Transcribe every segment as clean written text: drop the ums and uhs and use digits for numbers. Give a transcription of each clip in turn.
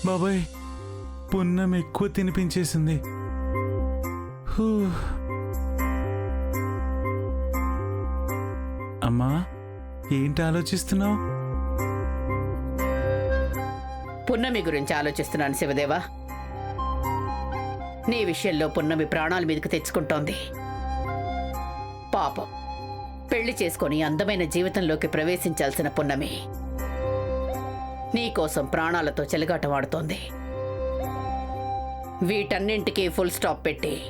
బాబాయ్, పున్నం ఎక్కువ తినిపించేసింది. హూ. అమ్మా, ఏంటి ఆలోచిస్తున్నావు? పున్నమి గురించి ఆలోచిస్తున్నాను శివదేవా. నీ విషయంలో పున్నమి ప్రాణాల మీదకి తెచ్చుకుంటోంది. పాపం, పెళ్లి చేసుకొని అందమైన జీవితంలోకి ప్రవేశించాల్సిన పున్నమి నీకోసం ప్రాణాలతో చెలగాటమాడుతోంది. వీటన్నింటికీ ఫుల్ స్టాప్ పెట్టి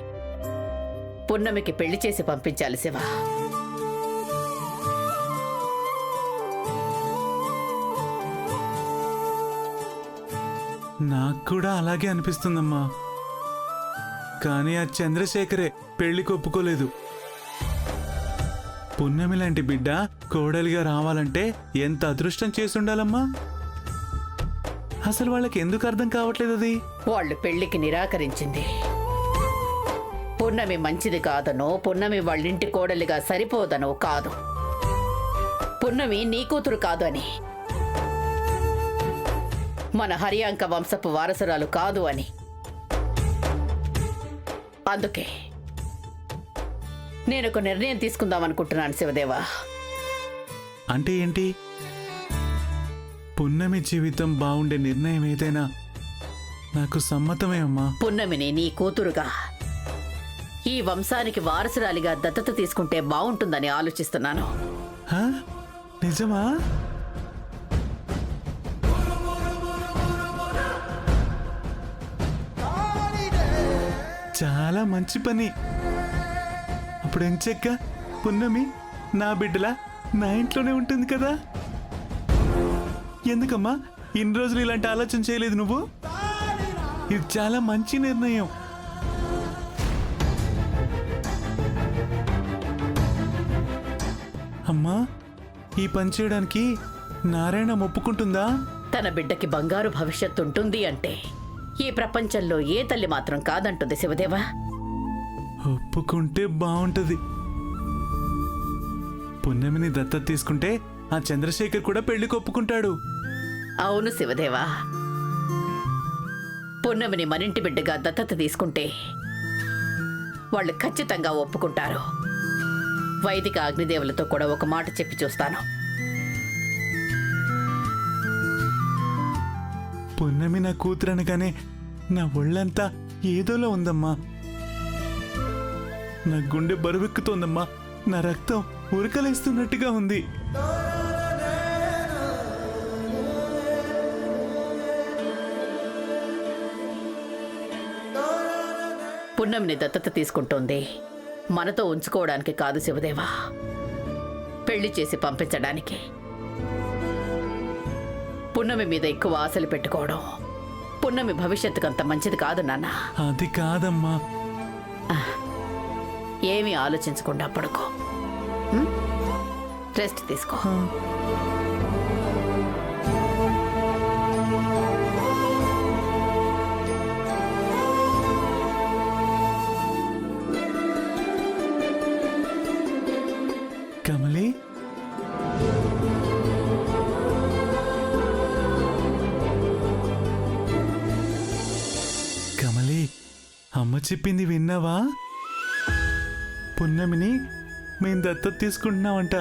పున్నమికి పెళ్లి చేసి పంపించాలి శివ. నాకు కూడా అలాగే అనిపిస్తుందమ్మా. కానీ ఆ చంద్రశేఖరే పెళ్లికి ఒప్పుకోలేదు. పున్నమి లాంటి బిడ్డ కోడలిగా రావాలంటే ఎంత అదృష్టం చేసుండాలమ్మా. అసలు వాళ్ళకి ఎందుకు అర్థం కావట్లేదు అది? వాళ్ళు పెళ్లికి నిరాకరించింది. పున్నమి మంచిది కాదనో, పున్నమి వాళ్ళింటి కోడలిగా సరిపోదనో కాదు. పున్నమి నీ కూతురు కాదు అని, మన హరియాంక వంశపు వారసురాలు కాదు అని. అందుకే నేనొక నిర్ణయం తీసుకుందామనుకుంటున్నాను శివదేవా. అంటే ఏంటి? పున్నమి జీవితం బాగుండే నిర్ణయం ఏదైనా నాకు సమ్మతమే అమ్మా. పున్నమిని నీ కూతురుగా, ఈ వంశానికి వారసురాలిగా దత్తత తీసుకుంటే బాగుంటుందని ఆలోచిస్తున్నాను. హా? నిజమా? చాలా మంచి పని. అప్పుడు ఎంచక్క పున్నమి నా బిడ్డలా నా ఇంట్లోనే ఉంటుంది కదా. ఎందుకమ్మా ఇన్ని రోజులు ఇలాంటి ఆలోచన చేయలేదు నువ్వు? ఇది చాలా మంచి నిర్ణయం. అమ్మా, ఈ పని చేయడానికి నారాయణ ఒప్పుకుంటుందా? తన బిడ్డకి బంగారు భవిష్యత్తు ఉంటుంది అంటే ఈ ప్రపంచంలో ఏ తల్లి మాత్రం కాదంటుంది శివదేవా. ఒప్పుకుంటే బాగుంటది. పున్నమిని దత్తత తీసుకుంటే ఆ చంద్రశేఖర్ కూడా పెళ్లికి ఒప్పుకుంటాడు. అవును శివదేవా, పున్నమిని మనింటి బిడ్డగా దత్తత తీసుకుంటే వాళ్ళు ఖచ్చితంగా ఒప్పుకుంటారు. వైదిక అగ్నిదేవులతో కూడా ఒక మాట చెప్పి చూస్తాను. పున్నమి నా కూతురు అనగానే నా ఒళ్ళంతా ఏదోలా ఉందమ్మా. నా గుండె బరువెక్కుతోందమ్మా. నా రక్తం ఉరకలేస్తున్నట్టుగా ఉంది. పున్నమిని దత్తత తీసుకుంటోంది మనతో ఉంచుకోవడానికి కాదు శివదేవా, పెళ్లి చేసి పంపించడానికి. పున్నమి మీద ఎక్కువ ఆశలు పెట్టుకోవడం పున్నమి భవిష్యత్తుకంత మంచిది కాదు నాన్న. అది కాదమ్మా. ఏమీ ఆలోచించకుండా పడుకో, రెస్ట్ తీసుకో. కమలి, కమలి, అమ్మ చెప్పింది విన్నావా? పున్నమిని మేము దత్తత తీసుకుంటున్నామంట.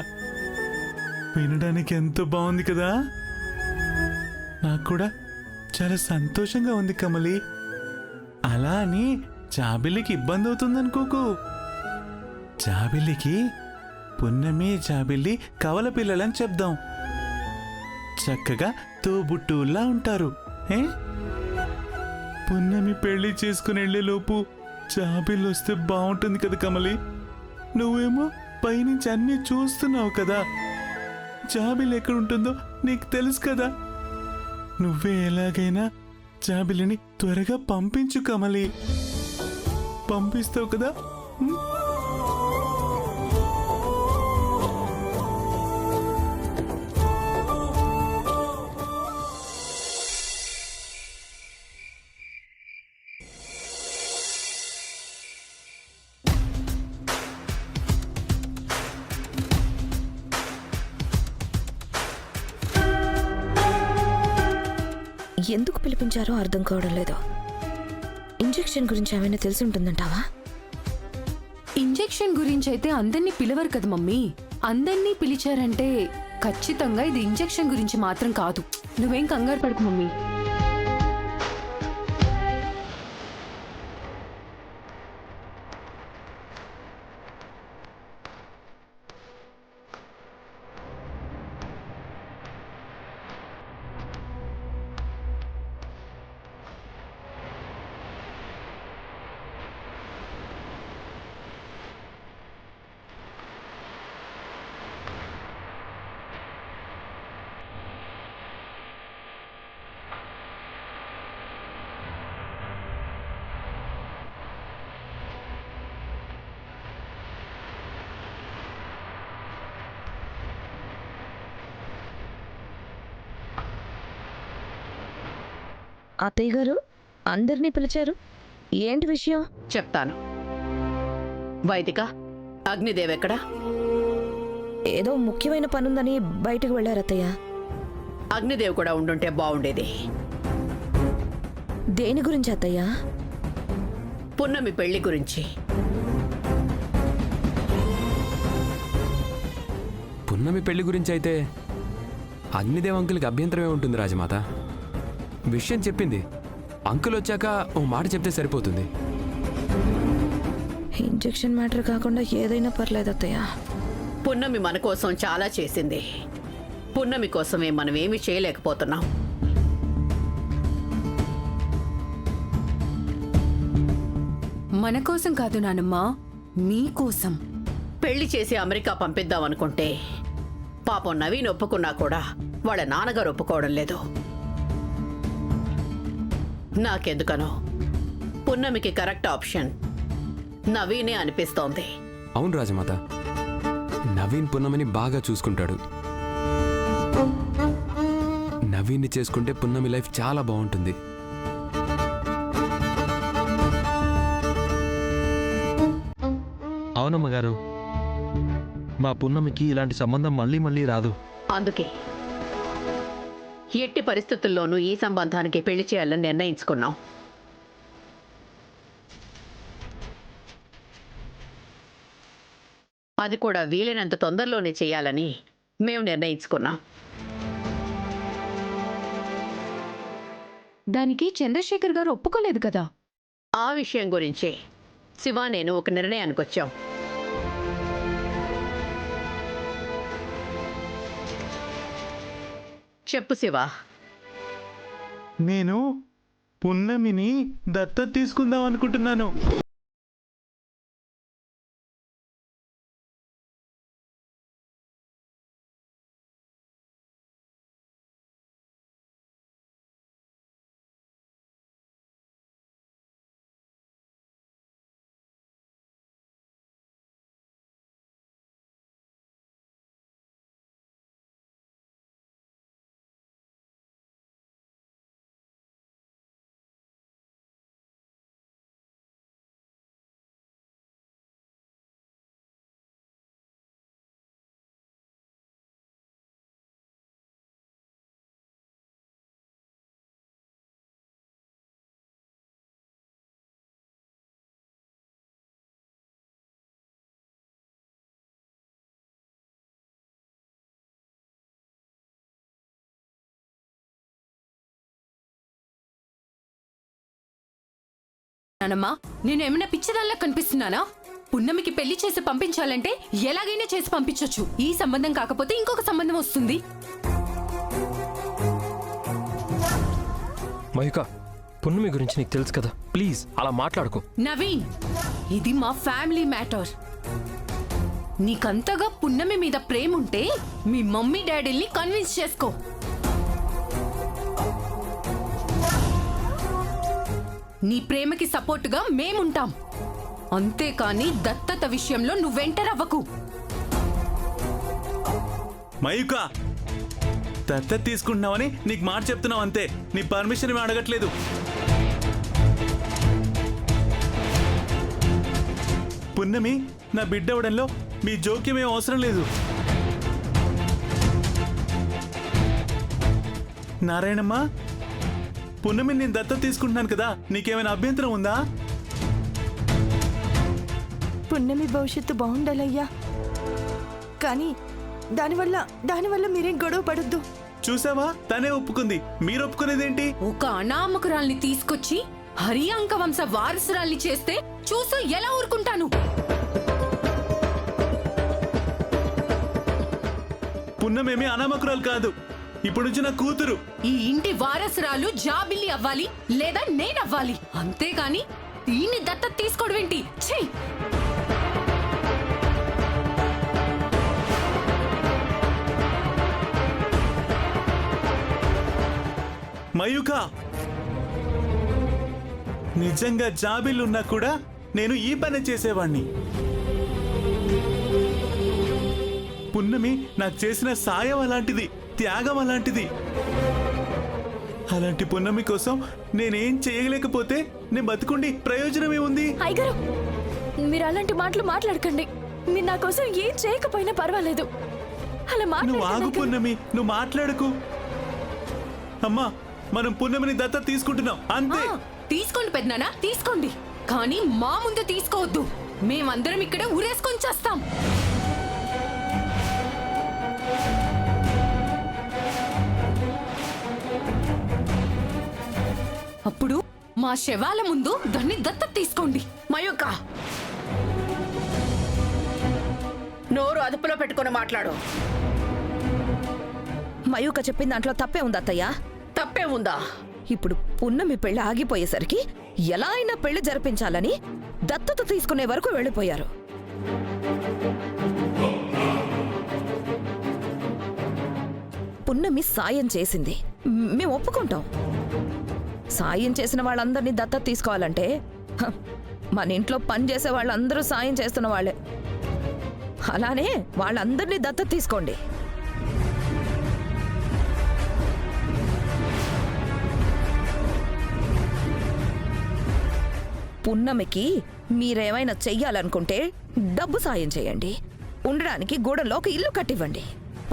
వినడానికి ఎంతో బాగుంది కదా. నాకు కూడా చాలా సంతోషంగా ఉంది కమలి. అలా అని జాబిల్లికి ఇబ్బంది అవుతుందనుకోకు. జాబిల్లికి పున్నమి జాబిల్లి కవల పిల్లలని చెప్దాం. చక్కగా తోబుట్టువుల్లా ఉంటారు. పున్నమి పెళ్లి చేసుకుని వెళ్లేలోపు జాబిల్లి వస్తే బాగుంటుంది కదా కమలి. నువ్వేమో పైనుంచి అన్నీ చూస్తున్నావు కదా. జాబిల్లి ఎక్కడుంటుందో నీకు తెలుసు కదా. నువ్వే ఎలాగైనా జాబిల్లిని త్వరగా పంపించు కమలి. పంపిస్తావు కదా? ఎందుకు పిలిపించారో అర్థం కావడం లేదు. ఇంజెక్షన్ గురించి ఏమైనా తెలిసి ఉంటుందంటావా? ఇంజెక్షన్ గురించి అయితే అందరినీ పిలవరు కదా మమ్మీ. అందరినీ పిలిచారంటే ఖచ్చితంగా ఇది ఇంజెక్షన్ గురించి మాత్రం కాదు. నువ్వేం కంగారు పడకు మమ్మీ. అత్తయ్య గారు అందరినీ పిలిచారు, ఏంటి విషయం? చెప్తాను. వైదిక, అగ్నిదేవ్ ఎక్కడా? ఏదో ముఖ్యమైన పనుందని బయటకు వెళ్ళారు అత్తయ్య. అగ్నిదేవ్ కూడా ఉండుంటే బాగుండేది. దేని గురించి అత్తయ్య? పున్నమి పెళ్లి గురించి. పున్నమి పెళ్లి గురించి అయితే అగ్నిదేవ్ అంకుల్కి అభ్యంతరమే ఉంటుంది రాజమాత. విషయం చెప్పింది, అంకుల్ వచ్చాక ఓ మాట చెప్తే సరిపోతుంది. ఇంజెక్షన్ మ్యాటర్ కాకుండా ఏదైనా పర్లేదు అత్తయ్య. పున్నమి మన కోసం చాలా చేసింది. పున్నమి కోసమే మనం ఏమీ చేయలేకపోతున్నాం. మన కోసం కాదు నానమ్మ, మీకోసం. పెళ్లి చేసి అమెరికా పంపిద్దాం అనుకుంటే పాపం నవీన్ ఒప్పుకున్నా కూడా వాళ్ళ నాన్నగారు ఒప్పుకోవడం లేదు. నాకెందుకనో పున్నమికి కరెక్ట్ ఆప్షన్ నవీనే అనిపిస్తోంది. అవును రాజమాత, నవీన్ పున్నమిని బాగా చూసుకుంటాడు. నవీన్ని చేసుకుంటే పున్నమి లైఫ్ చాలా బాగుంటుంది. అవునమ్మగారు, మా పున్నమికి ఇలాంటి సంబంధం మళ్ళీ మళ్ళీ రాదు. అందుకే ఎట్టి పరిస్థితుల్లోనూ ఈ సంబంధానికి పెళ్లి చేయాలని నిర్ణయించుకున్నాం. అది కూడా వీలైనంత తొందరలోనే చేయాలని మేము నిర్ణయించుకున్నాం. దానికి చంద్రశేఖర్ గారు ఒప్పుకోలేదు కదా. ఆ విషయం గురించి శివ నేను ఒక నిర్ణయానికి వచ్చాం. చెప్పు శివ. నేను పున్నమిని దత్తత తీసుకుందాం అనుకుంటున్నాను. నానమ్మ, నేను ఏమైనా పిచ్చిదాల్లా కనిపిస్తున్నానా? పున్నమికి పెళ్లి చేసి పంపించాలంటే ఎలాగైనా చేసి పంపించొచ్చు. ఈ సంబంధం కాకపోతే ఇంకొక సంబంధం వస్తుంది. మయూక, పున్నమి గురించి నీకు తెలుసు కదా, ప్లీజ్ అలా మాట్లాడుకో. నవీన్, ఇది మా ఫ్యామిలీ మ్యాటర్. నీకంతగా పున్నమి మీద ప్రేమ ఉంటే మీ మమ్మీ డాడీల్ని కన్విన్స్ చేసుకో. నీ ప్రేమకి సపోర్టుగా మేముంటాం. అంతేకాని దత్తత విషయంలో నువ్వెంటరవ్వకు. మయూక, దత్తత తీసుకుంటున్నావని నీకు మాట చెప్తున్నావు అంతే. నీ పర్మిషన్ ఏమీ అడగట్లేదు. పున్నమి నా బిడ్డ అవడంలో మీ జోక్యం ఏం అవసరం లేదు. నారాయణమ్మ, పున్నమిని నేను దత్త తీసుకుంటున్నాను కదా, నీకేమైనా అభ్యంతరం ఉందా? పున్నమి భవిష్యత్తు బాగుండాలయ్యా, కానీ దానివల్ల మీరేం గొడవ పడొద్దు. చూసావా, తనే ఒప్పుకుంది. మీరు ఒప్పుకునేదేంటి? ఒక అనామకురాల్ని తీసుకొచ్చి హరియాంక వంశ వారసురాల్ని చేస్తే చూస్తూ ఎలా ఊరుకుంటాను? పున్నమేమి అనామకురాలు కాదు, ఇప్పుడు నుంచి నా కూతురు. ఈ ఇంటి వారసురాలు జాబిల్లి అవ్వాలి లేదా నేనవ్వాలి, అంతేగాని దీన్ని దత్తత తీసుకోవడం ఏంటి? ఛీ! మయూక, నిజంగా జాబిల్లున్నా కూడా నేను ఈ పని చేసేవాణ్ణి. పున్నమి నాకు చేసిన సాయం అలాంటిది, త్యాగం అలాంటిది. అలాంటి పున్నమి కోసం నేనేం చేయలేకపోతే నేను బతుకుండి ప్రయోజనమే ఉంది? అయ్యగారు, మీరు అలాంటి మాటలు మాట్లాడకండి. మీరు నా కోసం ఏం చేయకపోయినా పర్వాలేదు. అలా నువ్వు ఆగు మాట్లాడకండి. పున్నమి, నువ్వు మాట్లాడకు. అమ్మా, మనం పున్నమిని దత్తత తీసుకుంటున్నాం అంతే. తీసుకోండి పెద్దనాన్న, తీసుకోండి, కానీ మా ముందు తీసుకోవద్దు. మేమందరం ఇక్కడ ఊరేసుకొని చేస్తాం. అప్పుడు మా శవాల ముందు దాన్ని దత్తత తీసుకోండి. మయూక, నోరు అదుపులో పెట్టుకొని మాట్లాడు. మయూక చెప్పిన దాంట్లో తప్పే ఉంది అత్తయ్య. తప్పే ఉందా? ఇప్పుడు పున్నమి పెళ్లి ఆగిపోయేసరికి ఎలా అయినా పెళ్లి జరిపించాలని దత్తత తీసుకునే వరకు వెళ్ళిపోయారు. పున్నమి సాయం చేసింది, మేము ఒప్పుకుంటాం. సాయం చేసిన వాళ్ళందరినీ దత్తత తీసుకోవాలంటే మన ఇంట్లో పని చేసే వాళ్ళందరూ సాయం చేస్తున్న వాళ్ళే. అలానే వాళ్ళందరినీ దత్తత తీసుకోండి. పున్నమికి మీరేమైనా చెయ్యాలనుకుంటే డబ్బు సాయం చేయండి. ఉండడానికి గూడెంలో ఒక ఇల్లు కట్టివ్వండి.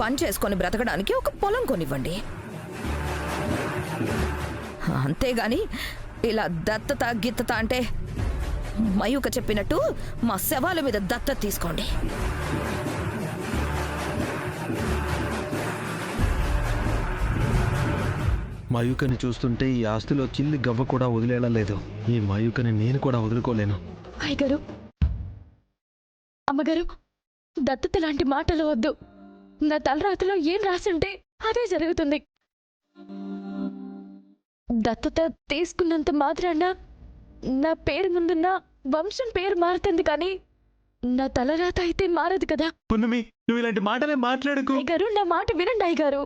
పని చేసుకొని బ్రతకడానికి ఒక పొలం కొనివ్వండి. అంతేగాని ఇలా దత్తత గిత్తత అంటే మయూక చెప్పినట్టు మా శవాల మీద దత్తత తీసుకోండి. మయూకని చూస్తుంటే ఈ ఆస్తిలో చిల్లి గవ్వ కూడా వదిలేలా లేదు. ఈ మయూకని నేను కూడా వదులుకోలేను. అయ్యగారు, అమ్మగారు, దత్తత లాంటి మాటలు వద్దు. నా తలరాతలో ఏం రాసుంటే అదే జరుగుతుంది. దత్తత తీసుకున్నంత మాత్రాన నా పేరు ముందున్న వంశం పేరు మారుతుంది, కానీ నా తలరాత అయితే మారదు కదా. పున్నమి, నువ్వు ఇలాంటి మాటలే మాట్లాడకు. అయ్యగారు, నా మాట వినండి అయ్యగారు.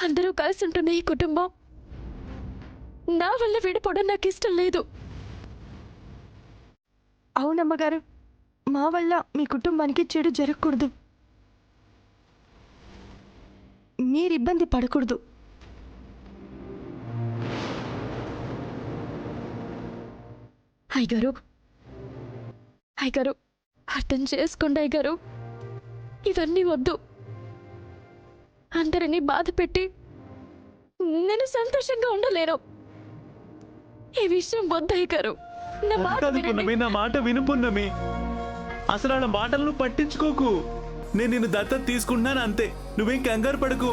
అందరూ కలిసి ఉంటున్న ఈ కుటుంబం నా వల్ల విడిపోవడం నాకు ఇష్టం లేదు. అవునమ్మగారు, మా వల్ల మీ కుటుంబానికి చెడు జరగకూడదు, మీరు ఇబ్బంది పడకూడదు. అయ్యగారు, అర్థం చేసుకోండి అయ్యగారు. ఇవన్నీ వద్దు. అందరినీ బాధ పెట్టి నేను సంతోషంగా ఉండలేను. ఈ విషయం వద్దయ్య గారు. నా మాట కాదు వినండి. పున్నమి, నా మాట విను పున్నమి. అసలు వాళ్ళ మాటలను పట్టించుకోకు. నేను నిన్ను దత్తత తీసుకుంటున్నాను అంతే, నువ్వేం కంగారు పడకు.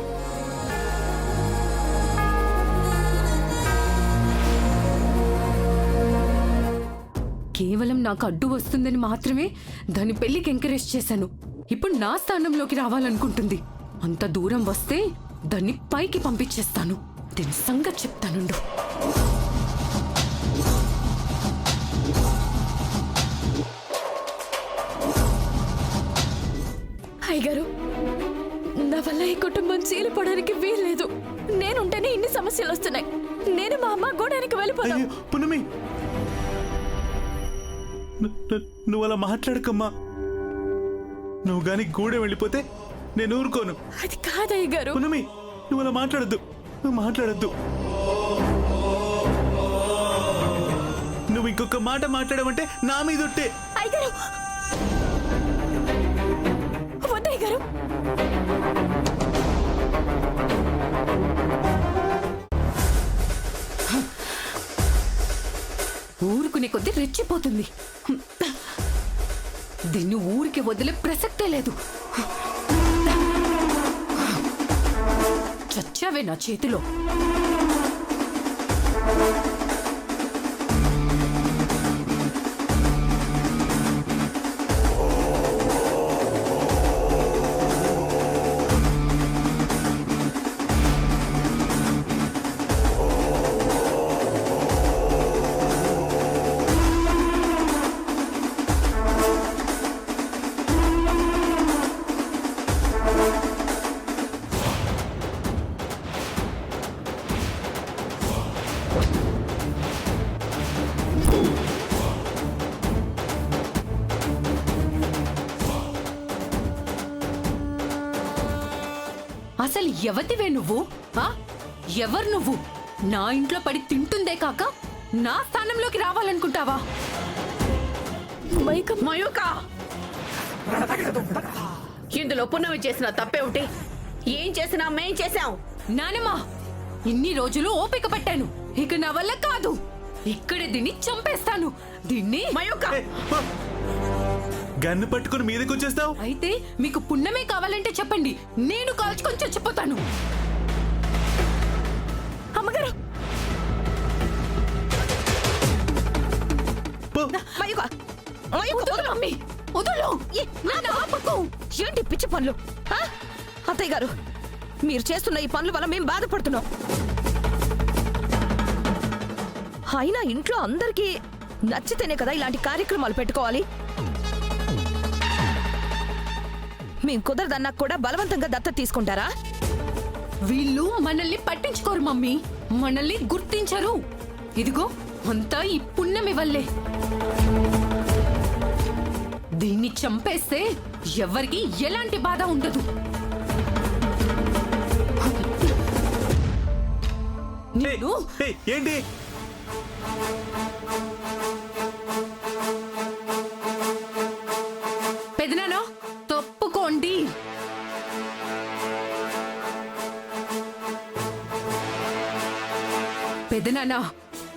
కేవలం నాకు అడ్డు వస్తుందని మాత్రమే దాని పెళ్లికి ఎంకరేజ్ చేశాను. ఇప్పుడు నా స్థానంలోకి రావాలనుకుంటుంది. అంత దూరం వస్తే దాన్ని పైకి పంపించేస్తాను. దీని సంగతి చెప్తానుండు. అయ్యగారు, నా వల్ల ఈ కుటుంబం చీలిపోవడానికి వీల్లేదు. నేనుంటేనే ఇన్ని సమస్యలు వస్తున్నాయి. నేను మా అమ్మ గోడానికి వెళ్ళిపోతాను. అయ్యో పున్నమి, నువ్వు అలా మాట్లాడకమ్మా. నువ్వు గాని గూడెం వెళ్ళిపోతే నేను ఊరుకోను. అది కాదయ్య గారు. పున్నమి, నువ్వు అలా మాట్లాడద్దు, నువ్వు మాట్లాడద్దు. నువ్వు ఇంకొక మాట మాట్లాడమంటే నా మీద ఒట్టే. అయ్యగారు, వద్దయ్య గారు. కొద్దీ రెచ్చిపోతుంది. దీన్ని ఊరికి వదిలే ప్రసక్తే లేదు. చచ్చావే నా చేతిలో. అసలు ఎవతివే నువ్వు? ఎవరు నువ్వు? నా ఇంట్లో పడి తింటుందే కాక నా స్థానంలోకి రావాలనుకుంటావా? మయూక, ఇందులో పున్నమి చేసిన తప్పేమిటి? ఏం చేసినా మేం చేశాం. నానమ్మా, ఇన్ని రోజులు ఓపిక పట్టాను. ఇక నా వల్ల కాదు. ఇక్కడే దీన్ని చంపేస్తాను. దీన్ని మయూక, గన్ను పట్టుకుని మీదకి వచ్చేస్తావు. అయితే మీకు పున్నమే కావాలంటే చెప్పండి, నేను కాల్చుకొని చచ్చిపోతాను. అమ్మగారు, పో. మయూక, మయూక, వదులు మమ్మీ, వదులు. నన్ను ఆపకు. ఏంటి పిచ్చి పనులు? ఆ? అత్తయ్య గారు, మీరు చేస్తున్న ఈ పనుల వల్ల మేము బాధపడుతున్నాం. అయినా ఇంట్లో అందరికీ నచ్చితేనే కదా ఇలాంటి కార్యక్రమాలు పెట్టుకోవాలి. మేము కుదరదన్నా కూడా బలవంతంగా దత్తత తీసుకుంటారా? వీళ్ళు మనల్ని పట్టించుకోరు మమ్మీ, మనల్ని గుర్తించరు. ఇదిగో అంతా ఈ పున్నమి వల్లే. దీన్ని చంపేస్తే ఎవరికి ఎలాంటి బాధ ఉండదు. నేను ఏయ్, ఏంటి? పెదనానా, తప్పుకోండి. పెదనానా,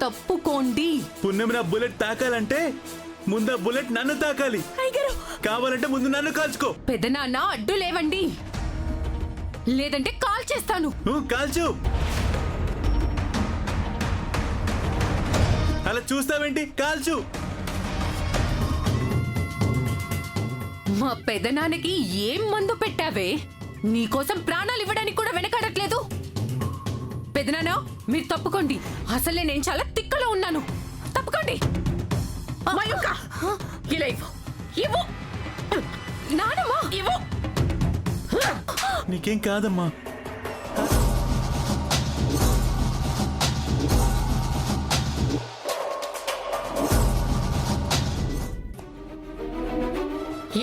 తప్పుకోండి. పున్నమి నా బుల్లెట్ తాకాలంటే ముందు బుల్లెట్ నన్ను తాకాలి. కావాలంటే ముందు నన్ను కాల్చుకో. పెదనాన్న, అడ్డు లేవండి, లేదంటే కాల్ చేస్తాను. నువ్వు కాల్చు. అలా చూస్తావేంటి? కాల్చు. మా పెదనాన్నకి ఏం మందు పెట్టావే? నీకోసం ప్రాణాలు ఇవ్వడానికి కూడా వెనకాడట్లేదు. పెదనాన్న, మీరు తప్పుకోండి. అసలే నేను చాలా తిక్కలో ఉన్నాను. తప్పుకోండి. మయూక, ఇలా ఇవ్వు. ఇవ్వు. నానమ్మా, ఇవ్వు. నీకేం కాదమ్మా.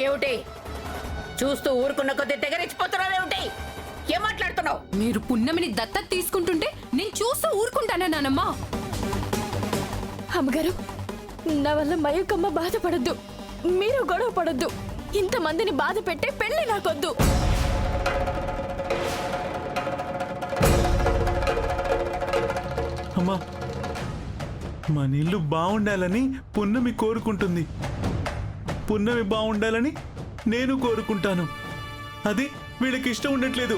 ఏమిటి చూస్తూ ఊరుకున్న కొద్ది తెగరెచ్చిపోతున్నావేమిటి? ఏం మాట్లాడుతున్నావు? మీరు పున్నమిని దత్తత తీసుకుంటుంటే నేను చూస్తూ ఊరుకుంటానా నానమ్మా? అమ్మగారు, నా వల్ల మయూకమ్మ బాధపడద్దు, మీరు గొడవ పడద్దు. ఇంతమందిని బాధ పెట్టే పెళ్లి నాకొద్దు. అమ్మా, మన ఇల్లు బాగుండాలని పున్నమి కోరుకుంటుంది. పున్నమి బాగుండాలని నేను కోరుకుంటాను. అది వీళ్ళకి ఇష్టం ఉండట్లేదు.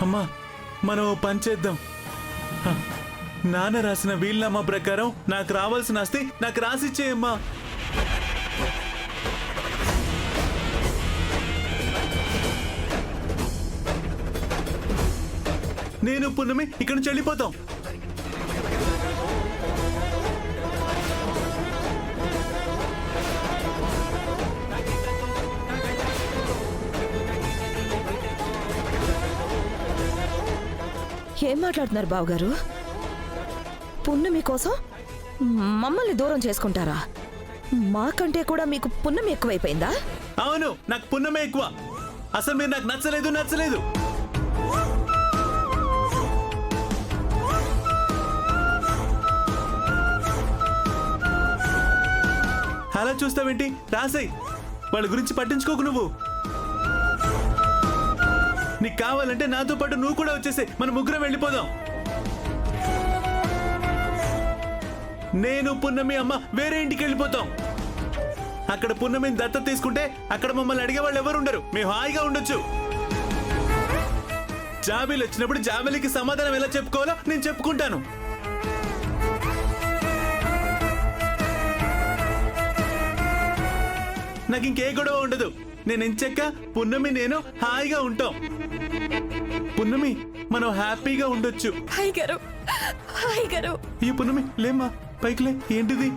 అమ్మా, మనం ఓ పని చేద్దాం. నాన్న రాసిన వీలునామా ప్రకారం నాకు రావాల్సిన ఆస్తి నాకు రాసిచ్చేయమ్మా. నేను పున్నమి ఇక్కడి నుంచి వెళ్ళిపోతాం. ఏం మాట్లాడుతున్నారు బావగారు? పున్నమి కోసం మమ్మల్ని దూరం చేసుకుంటారా? మాకంటే కూడా మీకు పున్నమి ఎక్కువైపోయిందా? అవును, నాకు పున్నమే ఎక్కువ. అసలు మీరు నాకు నచ్చలేదు. అలా చూస్తావేంటి? రాసేయ్. వాళ్ళ గురించి పట్టించుకోకు నువ్వు. నీకు కావాలంటే నాతో పాటు నువ్వు కూడా వచ్చేసే. మన ముగ్గురం వెళ్ళిపోదాం. నేను పున్నమి అమ్మ వేరే ఇంటికి వెళ్ళిపోతాం. అక్కడ పున్నమిని దత్తత తీసుకుంటే అక్కడ మమ్మల్ని అడిగే వాళ్ళు ఎవరు ఉండరు. మేము హాయిగా ఉండొచ్చు. జాబీలు వచ్చినప్పుడు జాబీలకి సమాధానం ఎలా చెప్పుకోవాలో నేను చెప్పుకుంటాను. నాకు ఇంకే గొడవ ఉండదు. నేను ఎంచక్క పున్నమి నేను హాయిగా ఉంటాం. పున్నమి మనం హ్యాపీగా ఉండొచ్చు. హాయ్ గారు, హాయ్ గారు. ఈ పున్నమి లేమ్మా, పైకి లే. ఏంటిది?